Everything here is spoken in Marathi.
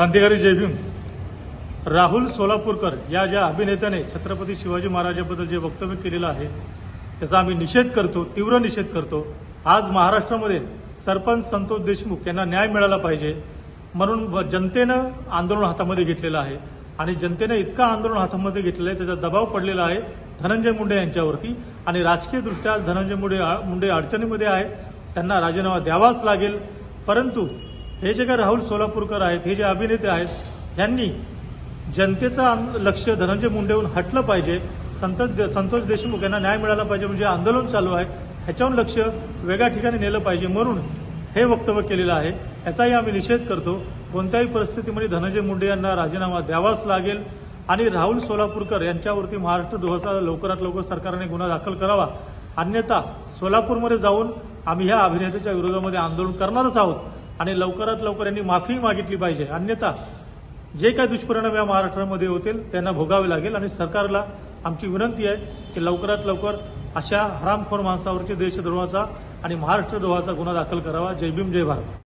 क्रांतिकारी जय भीम। राहुल सोलापूरकर या ज्या अभिनेत्याने छत्रपती शिवाजी महाराजांबद्दल जे वक्तव्य केलेलं आहे त्याचा आम्ही निषेध करतो, तीव्र निषेध करतो। आज महाराष्ट्रामध्ये सरपंच संतोष देशमुख यांना न्याय मिळाला पाहिजे म्हणून जनतेनं आंदोलन हातामध्ये घेतलेलं आहे आणि जनतेने इतका आंदोलन हातामध्ये घेतलेलं आहे, त्याचा दबाव पडलेला आहे धनंजय मुंडे यांच्यावरती आणि राजकीयदृष्ट्या धनंजय मुंडे अडचणीमध्ये आहेत, त्यांना राजीनामा द्यावाच लागेल। परंतु हे जे काही राहुल सोलापूरकर आहेत, हे जे अभिनेते आहेत, यांनी जनतेचं लक्ष धनंजय मुंडेहून हटलं पाहिजे। संतोष देशमुख यांना न्याय मिळाला पाहिजे म्हणजे आंदोलन चालू आहे ह्याच्यावर लक्ष वेगळ्या ठिकाणी नेलं पाहिजे म्हणून हे वक्तव्य केलेलं आहे। याचाही आम्ही निषेध करतो। कोणत्याही परिस्थितीमध्ये धनंजय मुंडे यांना राजीनामा द्यावाच लागेल आणि राहुल सोलापूरकर यांच्यावरती महाराष्ट्र द्रोहाचा लवकरात लवकर सरकारने गुन्हा दाखल करावा, अन्यथा सोलापूरमध्ये जाऊन आम्ही ह्या अभिनेत्याच्या विरोधामध्ये आंदोलन करणारच आहोत आणि लवकरात लवकर यांनी माफी मागितली पाहिजे, अन्यथा जे काही दुष्परिणाम या महाराष्ट्रामध्ये होतील त्यांना भोगावे लागेल। आणि सरकारला आमची विनंती आहे की लवकरात लवकर अशा हरामखोर माणसावरची देशद्रोहाचा आणि महाराष्ट्रद्रोहाचा गुन्हा दाखल करावा। जय भीम, जय भारत।